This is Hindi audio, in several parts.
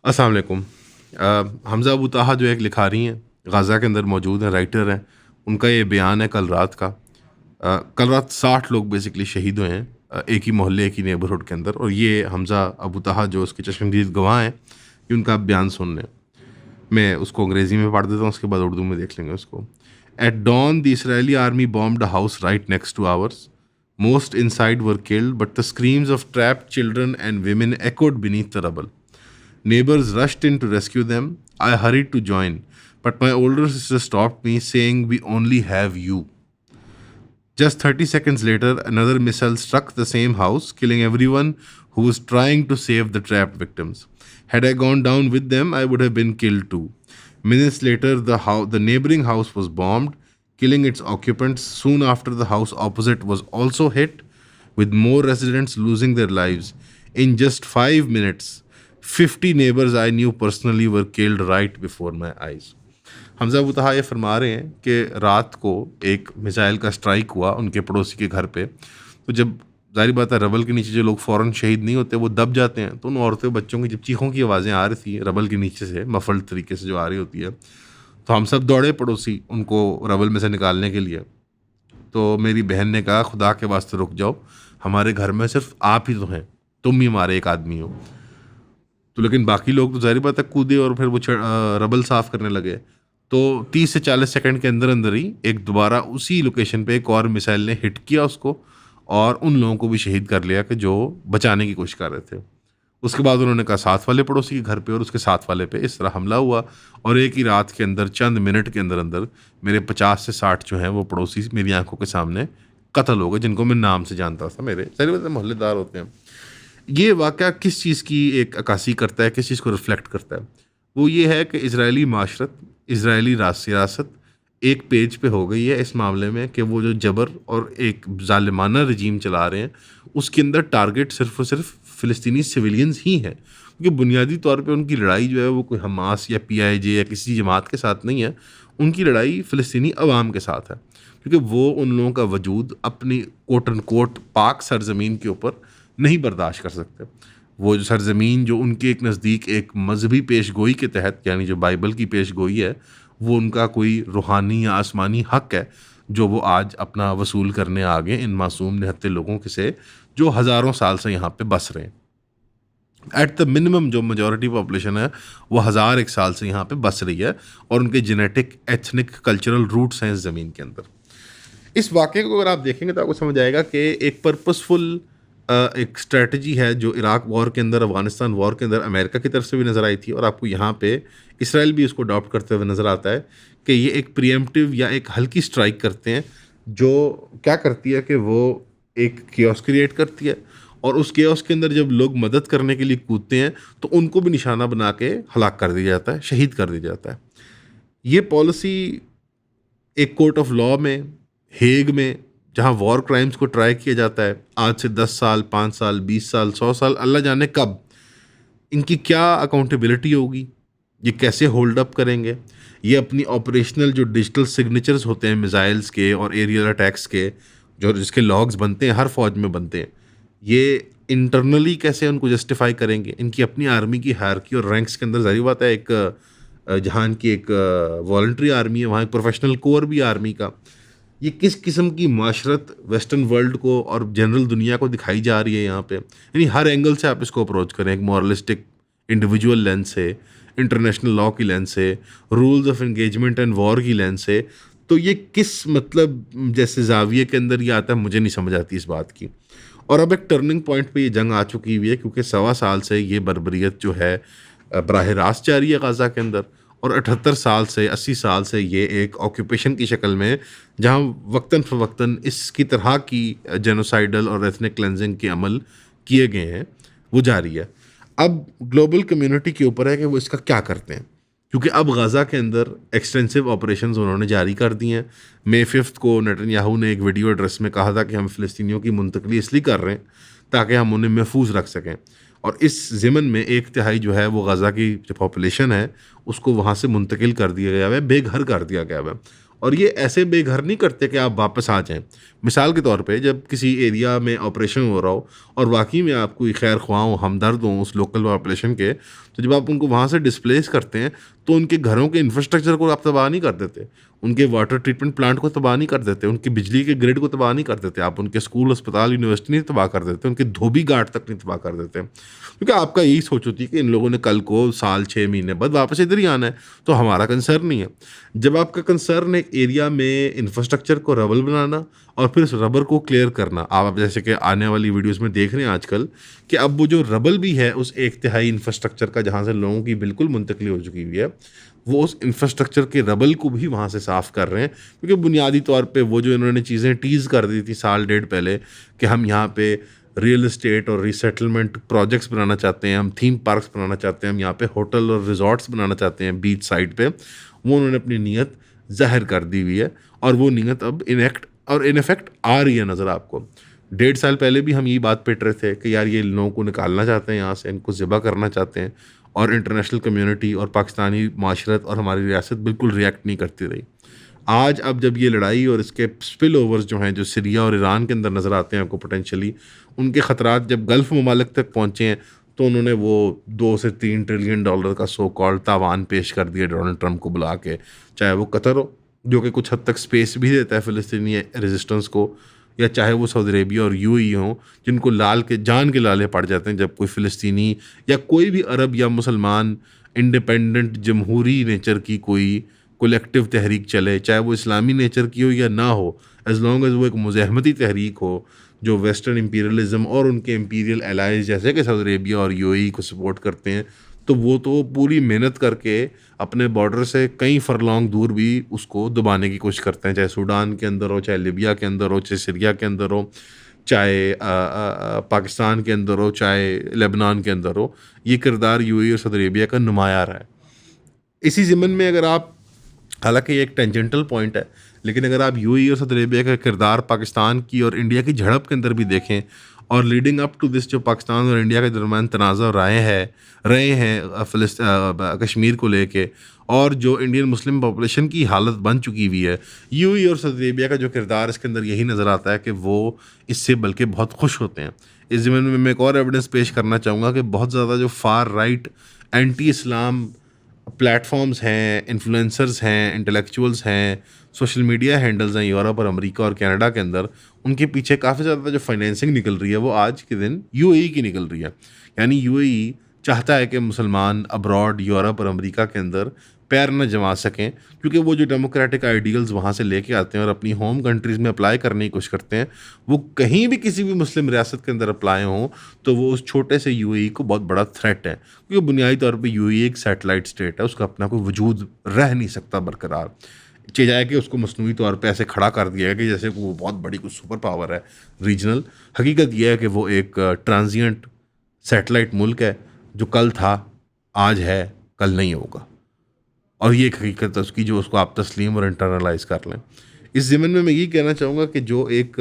अस्सलाम वालेकुम। हमज़ा अबू ताहा जो एक लिखारी हैं, गाज़ा के अंदर मौजूद हैं, राइटर हैं। उनका ये बयान है कल रात का। कल रात 60 लोग बेसिकली शहीद हुए हैं एक ही मोहल्ले, एक ही नेबरहुड के अंदर। और ये हमज़ा अबू ताहा जो उसके चश्मदीद गवाह हैं, ये उनका बयान सुन लें। मैं उसको अंग्रेज़ी में पढ़ देता हूँ, उसके बाद उर्दू में देख लेंगे उसको। At dawn the Israeli army bombed a house right next to ours. Most inside were killed, but the screams of trapped children and women echoed beneath the rubble. Neighbors rushed in to rescue them. I hurried to join, but my older sister stopped me, saying, "We only have you." Just 30 seconds later, another missile struck the same house, killing everyone who was trying to save the trapped victims. Had I gone down with them, I would have been killed too. Minutes later, the neighboring house was bombed, killing its occupants. Soon after, the house opposite was also hit, with more residents losing their lives. In just 5 minutes, 50 neighbors I knew personally were killed right before my eyes. Hamza Abu तहा ये फरमा रहे हैं कि रात को एक मिसाइल का स्ट्राइक हुआ उनके पड़ोसी के घर पे। तो जब ज़ाहिर बात है रबल के नीचे जो लोग फ़ौरन शहीद नहीं होते वो दब जाते हैं, तो उन औरतों बच्चों की जब चीखों की आवाज़ें आ रही थी रबल के नीचे से मफल्ड तरीके से जो आ रही होती है, तो हम सब दौड़े पड़ोसी उनको रबल में से निकालने के लिए। तो मेरी बहन ने कहा, खुदा के वास्ते रुक जाओ, हमारे घर में सिर्फ आप ही तो हैं, तुम ही हमारे एक आदमी हो। तो लेकिन बाकी लोग तो ज़ाहिर बात है कूदे और फिर वो रबल साफ़ करने लगे। तो 30 से 40 सेकंड के अंदर अंदर ही एक दोबारा उसी लोकेशन पे एक और मिसाइल ने हिट किया उसको, और उन लोगों को भी शहीद कर लिया कि जो बचाने की कोशिश कर रहे थे। उसके बाद उन्होंने कहा साथ वाले पड़ोसी के घर पे और उसके साथ वाले पे इस तरह हमला हुआ, और एक ही रात के अंदर चंद मिनट के अंदर अंदर मेरे 50 से 60 जो हैं वो पड़ोसी मेरी आंखों के सामने कत्ल हो गए, जिनको मैं नाम से जानता था, मेरे सारे मतलब मोहल्लेदार होते हैं। ये वाक़या किस चीज़ की एक अक्कासी करता है, किस चीज़ को रिफ्लेक्ट करता है? वो ये है कि इज़राइली माशरत, इज़राइली सियासत एक पेज पे हो गई है इस मामले में कि वो जो जबर और एक ज़ालिमाना रजीम चला रहे हैं, उसके अंदर टारगेट सिर्फ़ और सिर्फ फ़िलिस्तीनी सिविलियंस ही हैं। क्योंकि बुनियादी तौर पे उनकी लड़ाई जो है वो कोई हमास या पीआईजे या किसी जमात के साथ नहीं है, उनकी लड़ाई फ़िलिस्तीनी अवाम के साथ है। क्योंकि वो उन लोगों का वजूद अपनी कोट अनकोट पाक सरज़मीन के ऊपर नहीं बर्दाश्त कर सकते। वो जो सरज़मीन जो उनके एक नज़दीक एक मजहबी पेशगोई के तहत, यानी जो बाइबल की पेशगोई है, वो उनका कोई रूहानी या आसमानी हक़ है, जो वो आज अपना वसूल करने आ गए इन मासूम निहत्थे लोगों के से जो हज़ारों साल से यहाँ पे बस रहे हैं। एट द मिनिमम जो मेजॉरिटी पॉपुलेशन है वो 1001 साल से यहाँ पे बस रही है, और उनके जेनेटिक, एथनिक, कल्चरल रूट्स हैं इस ज़मीन के अंदर। इस वाक़े को अगर आप देखेंगे तो आपको समझ आएगा कि एक पर्पसफुल एक स्ट्रेटजी है जो इराक वॉर के अंदर, अफ़गानिस्तान वॉर के अंदर अमेरिका की तरफ से भी नज़र आई थी, और आपको यहाँ पे इसराइल भी उसको अडॉप्ट करते हुए नज़र आता है कि ये एक प्रीएम्प्टिव या एक हल्की स्ट्राइक करते हैं, जो क्या करती है कि वो एक केओस क्रिएट करती है, और उस केओस के अंदर जब लोग मदद करने के लिए कूदते हैं तो उनको भी निशाना बना के हलाक कर दिया जाता है, शहीद कर दिया जाता है। ये पॉलिसी एक कोर्ट ऑफ लॉ में, हेग में, जहाँ वॉर क्राइम्स को ट्राई किया जाता है, आज से 10 साल, 5 साल, 20 साल, 100 साल, अल्लाह जाने कब, इनकी क्या अकाउंटेबिलिटी होगी, ये कैसे होल्ड अप करेंगे, ये अपनी ऑपरेशनल जो डिजिटल सिग्नेचर्स होते हैं मिसाइल्स के और एरियल अटैक्स के, जो जिसके लॉग्स बनते हैं, हर फौज में बनते हैं, ये इंटरनली कैसे उनको जस्टिफाई करेंगे। इनकी अपनी आर्मी की हायरार्की और रैंक्स के अंदर ज़ाहिर बात है एक जहाँ की एक वॉलंटरी आर्मी है, वहाँ एक प्रोफेशनल कोर भी आर्मी का। ये किस किस्म की माशरत वेस्टर्न वर्ल्ड को और जनरल दुनिया को दिखाई जा रही है यहाँ पे, यानी हर एंगल से आप इसको अप्रोच करें, एक मॉरलिस्टिक इंडिविजुअल लेंस से, इंटरनेशनल लॉ की लेंस से, rules of engagement and war की लेंस से, तो ये किस मतलब जैसे जाविये के अंदर ये आता है, मुझे नहीं समझ आती इस बात की। और अब एक टर्निंग पॉइंट पे ये जंग आ चुकी हुई है, क्योंकि 1.25 साल से ये बर्बरियत जो है बराह रास्त जारी है गाज़ा के अंदर, और 78 साल से 80 साल से ये एक ऑक्यूपेशन की शक्ल में, जहाँ वक्तन फ़वक्तन इसकी तरह की जेनोसाइडल और एथनिक क्लेंजिंग के अमल किए गए हैं, वो जारी है। अब ग्लोबल कम्युनिटी के ऊपर है कि वो इसका क्या करते हैं, क्योंकि अब गाज़ा के अंदर एक्सटेंसिव ऑपरेशंस उन्होंने जारी कर दिए हैं। मई 5 को नेतन्याहू ने एक वीडियो एड्रेस में कहा था कि हम फ़िलिस्तीनियों की मुंतकली इसलिए कर रहे हैं ताकि हम उन्हें महफूज रख सकें, और इस ज़िमन में 1/3 जो है वो गाज़ा की जो पॉपुलेशन है उसको वहाँ से मुंतकिल कर दिया गया है, बेघर कर दिया गया है। और ये ऐसे बेघर नहीं करते कि आप वापस आ जाएं। मिसाल के तौर पे जब किसी एरिया में ऑपरेशन हो रहा हो और वाकई में आप कोई खैर ख्वाह हो, हमदर्द हो उस लोकल पॉपुलेशन के, तो जब आप उनको वहाँ से डिस्प्लेस करते हैं तो उनके घरों के इंफ्रास्ट्रक्चर को आप तबाह नहीं कर देते, उनके वाटर ट्रीटमेंट प्लांट को तबाह नहीं कर देते, उनकी बिजली के ग्रिड को तबाह नहीं कर देते, आप उनके स्कूल, अस्पताल, यूनिवर्सिटी नहीं तबाह कर देते, उनके धोबी घाट तक नहीं तबाह कर देते, क्योंकि आपका यही सोच होती है कि इन लोगों ने कल को साल 6 महीने बाद वापस इधर ही आना है, तो हमारा कंसर्न नहीं है। जब आपका कंसर्न एक एरिया में इंफ्रास्ट्रक्चर को रबल बनाना और फिर उस रबर को क्लियर करना, आप जैसे कि आने वाली वीडियोस में देख रहे हैं आजकल कि अब वो जो रबल भी है उस एक तिहाई इंफ्रास्ट्रक्चर का जहाँ से लोगों की बिल्कुल मुंतकली हो चुकी हुई है, वो उस इंफ्रास्ट्रक्चर के रबल को भी वहाँ से साफ़ कर रहे हैं, क्योंकि बुनियादी तौर पे वो जो इन्होंने चीज़ें टीज़ कर दी थी साल डेढ़ पहले कि हम यहाँ पे रियल इस्टेट और रीसेटलमेंट प्रोजेक्ट्स बनाना चाहते हैं, हम थीम पार्क्स बनाना चाहते हैं, हम यहाँ पे होटल और रिजॉर्ट्स बनाना चाहते हैं बीच साइड पे, वो उन्होंने अपनी नीयत ज़ाहिर कर दी हुई है और वो नीयत अब इन इफेक्ट आ रही है नज़र आपको। 1.5 साल पहले भी हम यही बात पिट रहे थे कि यार ये लोगों को निकालना चाहते हैं यहाँ से, इनको ज़िबा करना चाहते हैं, और इंटरनेशनल कम्युनिटी और पाकिस्तानी माशरत और हमारी रियासत बिल्कुल रिएक्ट नहीं करती रही। आज अब जब ये लड़ाई और इसके स्पिल ओवर्स जो हैं जो सीरिया और ईरान के अंदर नज़र आते हैं आपको पोटेंशली, उनके ख़तरात जब गल्फ़ ममालिक तक पहुँचे हैं तो उन्होंने वो 2 से 3 ट्रिलियन डॉलर का सो कॉल्ड तावान पेश कर दिया डोनाल्ड ट्रंप को बुला के, चाहे वो कतर हो जो कि कुछ हद तक स्पेस भी देता है फ़िलिस्तीनी रेजिस्टेंस को, या चाहे वो सऊदी अरेबिया और यूएई हों जिनको लाल के जान के लाले पड़ जाते हैं जब कोई फ़िलिस्तीनी या कोई भी अरब या मुसलमान इंडिपेंडेंट जमहूरी नेचर की कोई कलेक्टिव तहरीक चले, चाहे वो इस्लामी नेचर की हो या ना हो, एज़ लॉन्ग एज़ वो एक मुज़ाहमती तहरीक हो जो वेस्टर्न इंपीरियलिज़म और उनके इंपीरियल एलाइज जैसे कि सऊदी अरेबिया और यूएई को सपोर्ट करते हैं, तो वो तो पूरी मेहनत करके अपने बॉर्डर से कई फरलॉन्ग दूर भी उसको दबाने की कोशिश करते हैं, चाहे सूडान के अंदर हो, चाहे लिबिया के अंदर हो, चाहे सीरिया के अंदर हो, चाहे पाकिस्तान के अंदर हो, चाहे लेबनान के अंदर हो। ये किरदार यूएई और सऊदी अरेबिया का नुमाया रहा है। इसी ज़िमन में अगर आप, हालांकि ये एक टेंजेंटल पॉइंट है, लेकिन अगर आप यूएई और सऊदी अरेबिया का किरदार पाकिस्तान की और इंडिया की झड़प के अंदर भी देखें, और लीडिंग अप टू दिस जो पाकिस्तान और इंडिया के दरमियान तनाज़ा रहे हैं कश्मीर को लेके, और जो इंडियन मुस्लिम पॉपुलेशन की हालत बन चुकी हुई है, यूएई और सऊदी अरेबिया का जो किरदार इसके अंदर यही नज़र आता है कि वो इससे बल्कि बहुत खुश होते हैं। इस ज़मीन में मैं एक और एविडेंस पेश करना चाहूँगा कि बहुत ज़्यादा जो फार राइट एंटी इस्लाम प्लेटफॉर्म्स हैं, इन्फ्लुएंसर्स हैं, इंटेलेक्चुअल्स हैं, सोशल मीडिया हैंडल्स हैं यूरोप और अमेरिका और कनाडा के अंदर, उनके पीछे काफ़ी ज़्यादा जो फाइनेंसिंग निकल रही है वो आज के दिन यूएई की निकल रही है। यानी यूएई चाहता है कि मुसलमान अब्रॉड यूरोप और अमेरिका के अंदर पैर न जमा सकें, क्योंकि वो जो डेमोक्रेटिक आइडियल्स वहाँ से लेके आते हैं और अपनी होम कंट्रीज़ में अप्लाई करने की कोशिश करते हैं, वो कहीं भी किसी भी मुस्लिम रियासत के अंदर अप्लाई हों तो वो उस छोटे से यूएई को बहुत बड़ा थ्रेट है, क्योंकि बुनियादी तौर पे यूएई एक सैटेलाइट स्टेट है, उसका अपना कोई वजूद रह नहीं सकता बरकरार। चाहे कि उसको मसनूई तौर पे ऐसे खड़ा कर दिया है कि जैसे वो बहुत बड़ी कुछ सुपर पावर है रीजनल। हकीकत यह है कि वो एक ट्रांजिएंट सैटेलाइट मुल्क है जो कल था, आज है, कल नहीं होगा, और ये एक हकीकत है उसकी जो उसको आप तस्लीम और इंटरनलाइज कर लें। इस ज़मीन में मैं यही कहना चाहूँगा कि जो एक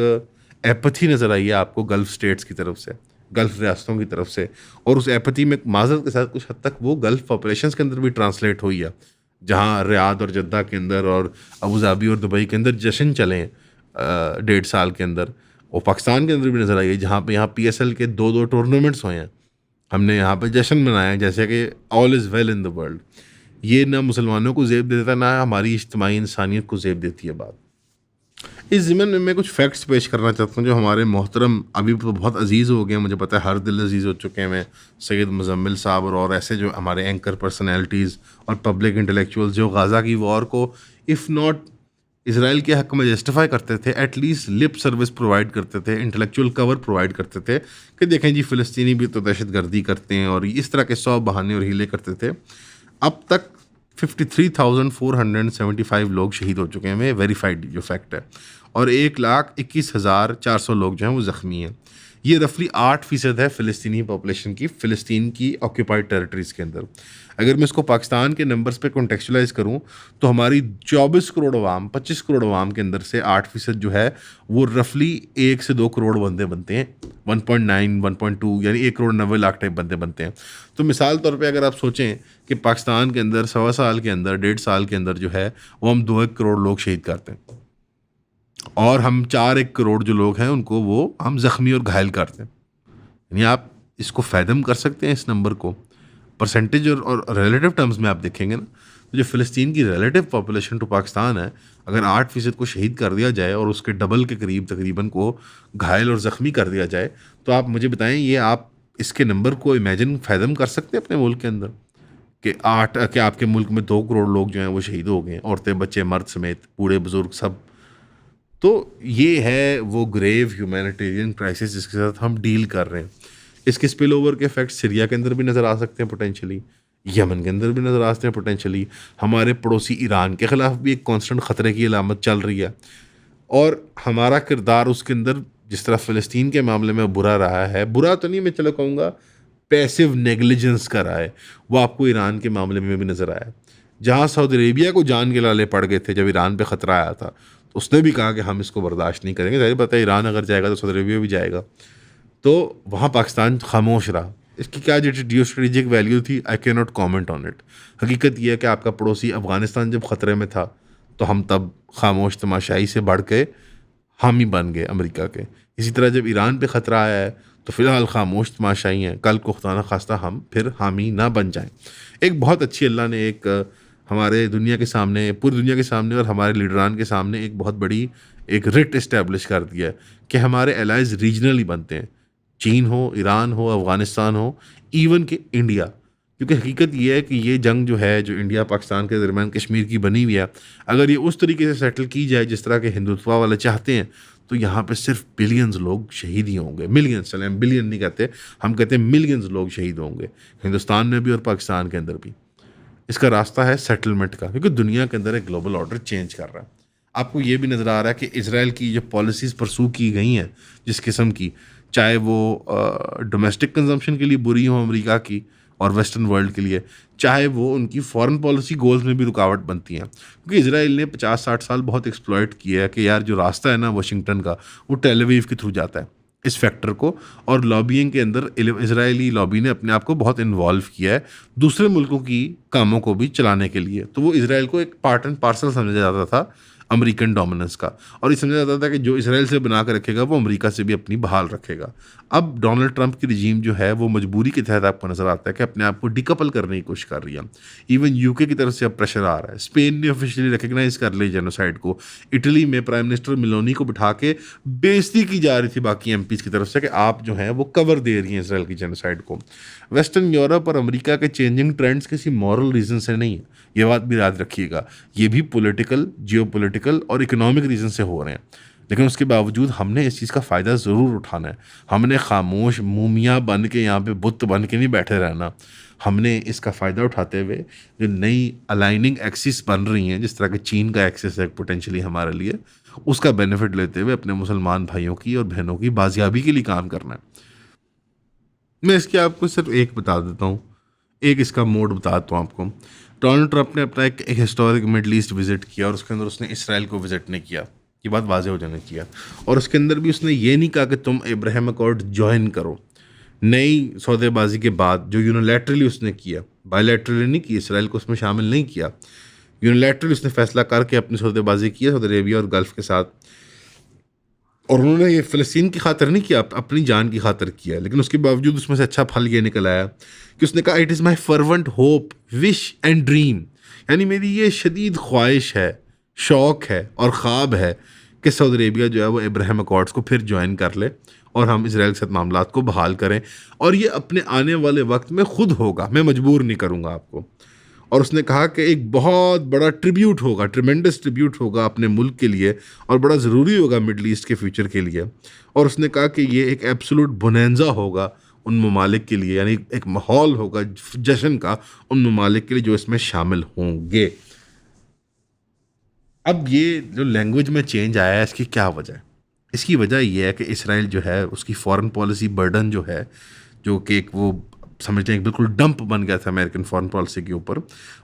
एपथी नज़र आई है आपको गल्फ़ स्टेट्स की तरफ से, गल्फ़ रियासतों की तरफ से, और उस एपथी में माज़रत के साथ कुछ हद तक वो गल्फ़ पॉपुलेशंस के अंदर भी ट्रांसलेट हुई है, जहाँ रियाद और जद्दा के अंदर और अबू धाबी और दुबई के अंदर जश्न चले 1.5 साल के अंदर, और पाकिस्तान के अंदर भी नज़र आई है जहाँ पे यहाँ पीएसएल के 2-2 टूर्नामेंट्स हुए हैं, हमने यहाँ पे जश्न मनाया जैसे कि all is well in the world. ये ना मुसलमानों को ज़ेब देता, ना हमारी इज्तिमाई इंसानियत को ज़ेब देती है बात। इस ज़मीन में मैं कुछ फैक्ट्स पेश करना चाहता हूँ जो हमारे मोहतरम अभी तो बहुत अजीज़ हो गए हैं, मुझे पता है हर दिल अजीज़ हो चुके हैं, मैं सैयद मुज़म्मिल साहब और ऐसे जो हमारे एंकर पर्सनैलिटीज़ और पब्लिक इंटेलेक्चुअल्स जो गाज़ा की वॉर को इफ़ नॉट इसराइल के हक़ में जस्टिफाई करते थे, एटलीस्ट लिप सर्विस प्रोवाइड करते थे, इंटेलेक्चुअल कवर प्रोवाइड करते थे कि देखें जी फ़िलिस्तीनी भी तो दहशत गर्दी करते हैं, और इस तरह के 100 बहाने और हीले करते थे। अब तक 53,475 लोग शहीद हो चुके हैं, वेरीफाइड जो फैक्ट है, और 1,21,400 लोग जो हैं वो ज़ख्मी हैं। ये रफली 8% है फ़िलिस्तीनी पॉपुलेशन की, फ़िलिस्तीन की ऑक्यूपाइड टेरिटरीज़ के अंदर। अगर मैं इसको पाकिस्तान के नंबर्स पे कॉन्टेक्चुअलाइज़ करूँ, तो हमारी 24 करोड़ अवाम, 25 करोड़ अवाम के अंदर से 8% जो है, वो रफली 1 से 2 करोड़ बंदे बनते हैं। 1.9, 1.2 यानी 1 करोड़ 90 लाख टाइप बंदे बनते हैं। तो मिसाल तौर पे अगर आप सोचें कि पाकिस्तान के अंदर 1.25 साल के अंदर, 1.5 साल के अंदर जो है, वो हम 2-1 करोड़ लोग शहीद करते हैं। और हम 4-1 करोड़ जो लोग हैं उनको वो हम ज़ख्मी और घायल करते हैं। यानी आप इसको फ़ैदम कर सकते हैं इस नंबर को। परसेंटेज और रिलेटिव टर्म्स में आप देखेंगे ना, तो जो फ़िलिस्तीन की रिलेटिव पॉपुलेशन टू पाकिस्तान है, अगर 8% को शहीद कर दिया जाए और उसके डबल के करीब तकरीबन को घायल और ज़ख्मी कर दिया जाए, तो आप मुझे बताएं, ये आप इसके नंबर को इमेजिन फ़ैदम कर सकते हैं अपने मुल्क के अंदर कि आपके मुल्क में 2 करोड़ लोग जो हैं वो शहीद हो गए हैं, औरतें, बच्चे, मर्द समेत, बूढ़े बुजुर्ग सब। तो ये है वो ग्रेव ह्यूमैनिटेरियन क्राइसिस जिसके साथ हम डील कर रहे हैं। इसके स्पिल ओवर के इफेक्ट सीरिया के अंदर भी नज़र आ सकते हैं पोटेंशली, यमन के अंदर भी नज़र आ सकते हैं पोटेंशली, हमारे पड़ोसी ईरान के ख़िलाफ़ भी एक कांस्टेंट ख़तरे की अलामत चल रही है। और हमारा किरदार उसके अंदर जिस तरह फ़लस्तीन के मामले में बुरा रहा है, बुरा तो नहीं मैं चलो कहूँगा, पैसिव नेग्लिजेंस का रहा है, वो आपको ईरान के मामले में भी नज़र आया। जहाँ सऊदी अरेबिया को जान के लाले पड़ गए थे जब ईरान पे ख़तरा आया था, तो उसने भी कहा कि हम इसको बर्दाश्त नहीं करेंगे। ज़ाहिर बात है, ईरान अगर जाएगा तो सऊदी अरेबिया भी जाएगा। तो वहाँ पाकिस्तान खामोश रहा। इसकी क्या जो जियो स्ट्रेटेजिक वैल्यू थी, I can not comment on it. हकीकत यह है कि आपका पड़ोसी अफ़गानिस्तान जब ख़तरे में था, तो हम तब खामोश तमाशाई से बढ़ के हामी बन गए अमेरिका के। इसी तरह जब ईरान पे ख़तरा आया है, तो फ़िलहाल खामोश तमाशाई हैं, कल को खुदा न खास्ता हम फिर हामी ना बन जाएं। एक बहुत अच्छी अल्लाह ने एक हमारे दुनिया के सामने, पूरी दुनिया के सामने और हमारे लीडरान के सामने एक बहुत बड़ी एक रिट इस्टेब्लिश कर दिया है कि हमारे एलाइज रीजनली बनते हैं। चीन हो, ईरान हो, अफ़गानिस्तान हो, इवन कि इंडिया। क्योंकि हकीकत ये है कि ये जंग जो है, जो इंडिया पाकिस्तान के दरमियान कश्मीर की बनी हुई है, अगर ये उस तरीके से सेटल की जाए जिस तरह के हिंदुत्व वाले चाहते हैं, तो यहाँ पे सिर्फ बिलियंस लोग शहीद ही होंगे। मिलियंस, चले हम बिलियन नहीं कहते, हम कहते हैं मिलियंस लोग शहीद होंगे, हिंदुस्तान में भी और पाकिस्तान के अंदर भी। इसका रास्ता है सेटलमेंट का, क्योंकि दुनिया के अंदर एक ग्लोबल ऑर्डर चेंज कर रहा है। आपको ये भी नज़र आ रहा है कि इजराइल की जो पॉलिसीज़ परसू की गई हैं, जिस किस्म की, चाहे वो डोमेस्टिक कंजम्पशन के लिए बुरी हो अमेरिका की और वेस्टर्न वर्ल्ड के लिए, चाहे वो उनकी फॉरेन पॉलिसी गोल्स में भी रुकावट बनती हैं। क्योंकि इजराइल ने 50-60 साल बहुत एक्सप्लॉयट किया है कि यार जो रास्ता है ना वाशिंगटन का, वो टेल अवीव के थ्रू जाता है, इस फैक्टर को। और लॉबिंग के अंदर इजरायली लॉबी ने अपने आप को बहुत इन्वॉल्व किया है दूसरे मुल्कों की कामों को भी चलाने के लिए। तो वो इजराइल को एक पार्ट एंड पार्सल समझा जाता था अमेरिकन डोमिनेंस का, और ये समझा जाता था कि जो इसराइल से बना कर रखेगा वो अमेरिका से भी अपनी बहाल रखेगा। अब डोनाल्ड ट्रंप की रिजीम जो है वो मजबूरी के तहत आपको नज़र आता है कि अपने आप को डिकपल करने की कोशिश कर रही है। इवन यूके की तरफ से अब प्रेशर आ रहा है, स्पेन ने ऑफिशियली रिकग्नाइज कर ली जेनोसाइड को, इटली में प्राइम मिनिस्टर मिलोनी को बिठा के बेइज्जती की जा रही थी बाकी एमपीज़ की तरफ से कि आप जो हैं वो कवर दे रही हैं इसराइल की जेनोसाइड को। वेस्टर्न यूरोप और अमेरिका के चेंजिंग ट्रेंड्स किसी मॉरल रीज़न से नहीं है, ये बात भी याद रखिएगा, ये भी पॉलिटिकल, जियोपॉलिटिकल और इकोनॉमिक रीज़न से हो रहे हैं। लेकिन उसके बावजूद हमने इस चीज़ का फ़ायदा ज़रूर उठाना है। हमने खामोश मूमियाँ बन के, यहाँ पे बुत बन के नहीं बैठे रहना। हमने इसका फ़ायदा उठाते हुए जो नई अलाइनिंग एक्सिस बन रही हैं, जिस तरह के चीन का एक्सिस है पोटेंशली हमारे लिए, उसका बेनिफिट लेते हुए अपने मुसलमान भाइयों की और बहनों की बाजियाबी के लिए काम करना है। मैं इसके आपको सिर्फ एक बता देता हूँ, एक इसका मोड बताता हूँ आपको। डोनाल्ड ट्रंप ने अपना एक हिस्टोरिक मिडल ईस्ट विजिट किया और उसके अंदर उसने इसराइल को विजिट नहीं किया, ये बात वाज़ेह हो जानी चाहिए। और उसके अंदर भी उसने ये नहीं कहा कि तुम अब्राहम अकॉर्ड ज्वाइन करो। नई सौदेबाजी के बाद जो यूनिलैटरली उसने किया, बायलैटरली नहीं की, इसराइल को उसमें शामिल नहीं किया, यूनिलैटरली उसने फैसला करके अपनी सौदेबाजी की सऊदी अरेबिया और गल्फ़ के साथ। और उन्होंने ये फ़लस्तीन की खातिर नहीं किया, अपनी जान की खातिर किया। लेकिन उसके बावजूद उसमें से अच्छा फल ये निकल आया कि उसने कहा it is my fervent hope, wish and dream, यानी मेरी ये शदीद ख्वाहिश है, शौक़ है और ख्वाब है कि सऊदी अरेबिया जो है वो अब्राहम अकॉर्ड्स को फिर ज्वाइन कर ले और हम इसराइल के साथ मामलात को बहाल करें। और ये अपने आने वाले वक्त में खुद होगा, मैं मजबूर नहीं करूँगा आपको। और उसने कहा कि एक बहुत बड़ा ट्रिब्यूट होगा, ट्रिमेंडस ट्रिब्यूट होगा अपने मुल्क के लिए और बड़ा ज़रूरी होगा मिडल ईस्ट के फ्यूचर के लिए। और उसने कहा कि ये एक एब्सोल्यूट बोनेंजा होगा उन ममालिक के लिए, यानी एक माहौल होगा जश्न का उन ममालिक के लिए जो इसमें शामिल होंगे। अब ये जो लैंग्वेज में चेंज आया है, इसकी क्या वजह है? इसकी वजह ये है कि इसराइल जो है उसकी फॉरेन पॉलिसी बर्डन जो है, जो कि एक वो समझते हैं बिल्कुल डंप बन गया था अमेरिकन फॉरेन पॉलिसी के ऊपर,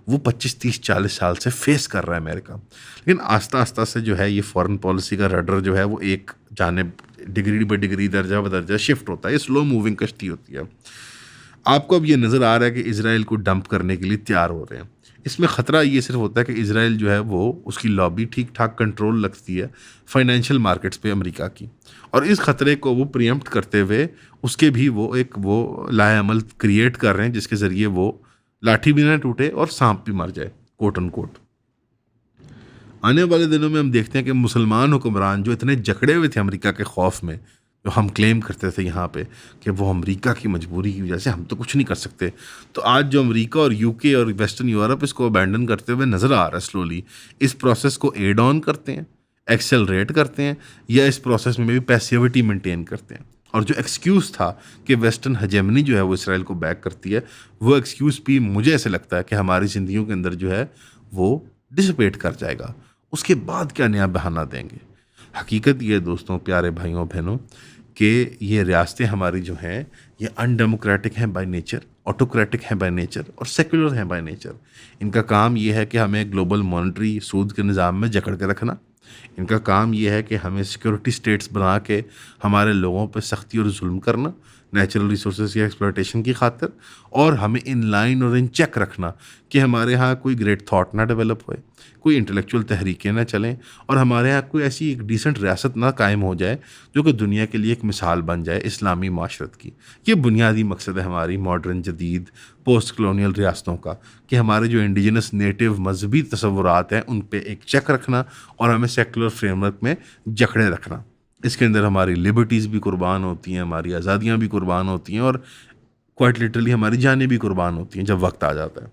वो 25 30 40 साल से फेस कर रहा है अमेरिका। लेकिन आस्ता आस्ता से जो है ये फॉरेन पॉलिसी का रडर जो है वो एक जानिब डिग्री ब डिग्री दर्जा ब दर्जा शिफ्ट होता है। ये स्लो मूविंग कश्ती होती है। आपको अब ये नज़र आ रहा है कि इसराइल को डंप करने के लिए तैयार हो रहे हैं। इसमें ख़तरा ये सिर्फ होता है कि इसराइल जो है वो उसकी लॉबी ठीक ठाक कंट्रोल लगती है फाइनेंशियल मार्केट्स पे अमेरिका की, और इस ख़तरे को वो प्रियम्प्ट करते हुए उसके भी वो लाएअमल क्रिएट कर रहे हैं जिसके ज़रिए वो लाठी भी ना टूटे और सांप भी मर जाए, कोट अन कोट। आने वाले दिनों में हम देखते हैं कि मुसलमान हुक्मरान जो इतने जकड़े हुए थे अमेरिका के खौफ में, जो हम क्लेम करते थे यहाँ पे कि वो अमेरिका की मजबूरी की वजह से हम तो कुछ नहीं कर सकते, तो आज जो अमेरिका और यूके और वेस्टर्न यूरोप इसको अबैंडन करते हुए नज़र आ रहा है स्लोली, इस प्रोसेस को एड ऑन करते हैं, एक्सेलरेट करते हैं, या इस प्रोसेस में भी पैसिविटी मेंटेन करते हैं। और जो एक्सक्यूज़ था कि वेस्टर्न हेजेमनी जो है वो इसराइल को बैक करती है, वो एक्सक्यूज़ भी मुझे ऐसे लगता है कि हमारी ज़िंदगियों के अंदर जो है वो डिसिपेट कर जाएगा। उसके बाद क्या नया बहाना देंगे? हकीकत ये है दोस्तों, प्यारे भाइयों बहनों, कि ये रियासतें हमारी जो हैं ये अनडेमोक्रेटिक हैं बाय नेचर, ऑटोक्रेटिक हैं बाय नेचर और सेकुलर हैं बाय नेचर। इनका काम ये है कि हमें ग्लोबल मॉनेटरी सूद के निज़ाम में जकड़ के रखना। इनका काम ये है कि हमें सिक्योरिटी स्टेट्स बना के हमारे लोगों पर सख्ती और जुल्म करना नेचुरल रिसोर्सेज की एक्सप्लॉयटेशन की खातिर, और हमें इन लाइन और इन चेक रखना कि हमारे यहाँ कोई ग्रेट थॉट ना डेवलप होए, कोई इंटेलेक्चुअल तहरीकें ना चलें, और हमारे यहाँ कोई ऐसी एक डिसेंट रियासत ना कायम हो जाए जो कि दुनिया के लिए एक मिसाल बन जाए इस्लामी माशरत की। ये बुनियादी मकसद है हमारी मॉडर्न जदीद पोस्ट कलोनियल रियासतों का, कि हमारे जो इंडिजिनस नेटिव मजहबी तसव्वुरात हैं उन पे एक चेक रखना और हमें सेकुलर फ्रेमवर्क में जकड़े रखना। इसके अंदर हमारी लिबर्टीज़ भी कुर्बान होती हैं, हमारी आज़ादियाँ भी कुर्बान होती हैं, और क्वाइट लिटरली हमारी जानें भी कुर्बान होती हैं जब वक्त आ जाता है।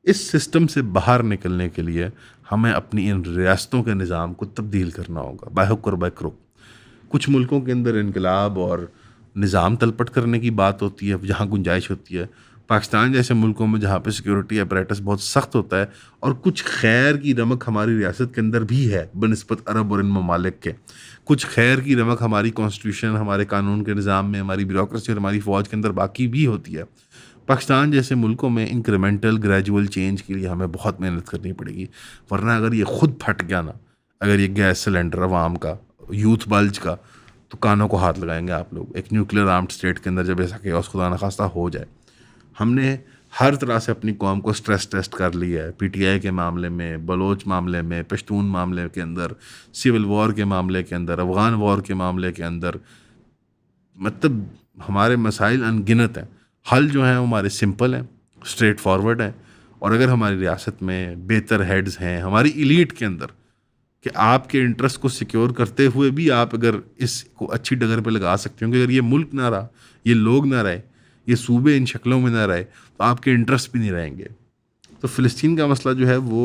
इस सिस्टम से बाहर निकलने के लिए हमें अपनी इन रियासतों के निज़ाम को तब्दील करना होगा, बाय हुक और बाय क्रुक। कुछ मुल्कों के अंदर इनकलाब और निज़ाम तलपट करने की बात होती है, जहाँ गुंजाइश होती है। पाकिस्तान जैसे मुल्कों में जहाँ पे सिक्योरिटी अपरेटस बहुत सख्त होता है, और कुछ खैर की रमक हमारी रियासत के अंदर भी है बनस्बत अरब और इन ममालिक के। कुछ खैर की रमक हमारी कॉन्स्टिट्यूशन, हमारे कानून के निज़ाम में, हमारी ब्यूरोक्रेसी और हमारी फ़ौज के अंदर बाकी भी होती है। पाकिस्तान जैसे मुल्कों में इंक्रीमेंटल ग्रेजुअल चेंज के लिए हमें बहुत मेहनत करनी पड़ेगी, वरना अगर ये खुद फट गया ना, अगर ये गैस सिलेंडर अवाम का, यूथ बल्ज का, तो कानों को हाथ लगाएंगे आप लोग। एक न्यूक्लियर आर्म्ड स्टेट के अंदर जब ऐसा केओस खुदा न खास्ता हो जाए। हमने हर तरह से अपनी कौम को स्ट्रेस टेस्ट कर लिया है, पीटीआई के मामले में, बलोच मामले में, पश्तून मामले के अंदर, सिविल वॉर के मामले के अंदर, अफ़गान वॉर के मामले के अंदर। मतलब हमारे मसाइल अनगिनत हैं, हल जो हैं हमारे सिंपल हैं, स्ट्रेट फॉरवर्ड हैं। और अगर हमारी रियासत में बेहतर हेड्स हैं हमारी इलीट के अंदर, कि आपके इंटरेस्ट को सिक्योर करते हुए भी आप अगर इसको अच्छी डगर पे लगा सकते हो कि अगर ये मुल्क ना रहा, ये लोग ना रहे, ये सूबे इन शक्लों में ना रहे, तो आपके इंटरेस्ट भी नहीं रहेंगे। तो फ़िलिस्तीन का मसला जो है वो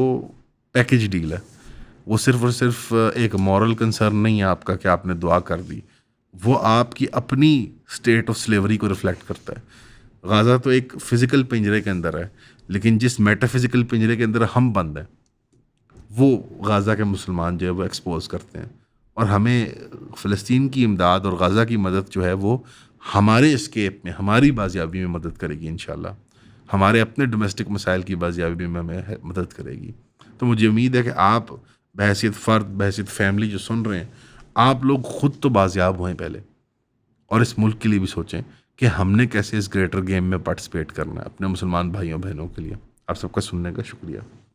पैकेज डील है। वो सिर्फ़ और सिर्फ एक मॉरल कंसर्न नहीं है आपका कि आपने दुआ कर दी, वो आपकी अपनी स्टेट ऑफ स्लेवरी को रिफ्लेक्ट करता है। गाज़ा तो एक फ़िज़िकल पिंजरे के अंदर है, लेकिन जिस मेटाफिज़िकल पिंजरे के अंदर हम बंद हैं, वो गाज़ा के मुसलमान जो है वो एक्सपोज करते हैं। और हमें फ़लस्तीन की इमदाद और गाज़ा की मदद जो है वो हमारे एस्केप में, हमारी बाजियाबी में मदद करेगी इंशाल्लाह। हमारे अपने डोमेस्टिक मसाइल की बाजियाबी में हमें मदद करेगी। तो मुझे उम्मीद है कि आप बहैसियत फ़र्द, बहैसियत फैमिली जो सुन रहे हैं, आप लोग ख़ुद तो बाजियाब हों पहले, और इस मुल्क के लिए भी सोचें कि हमने कैसे इस ग्रेटर गेम में पार्टिसिपेट करना है अपने मुसलमान भाइयों बहनों के लिए। आप सबका सुनने का शुक्रिया।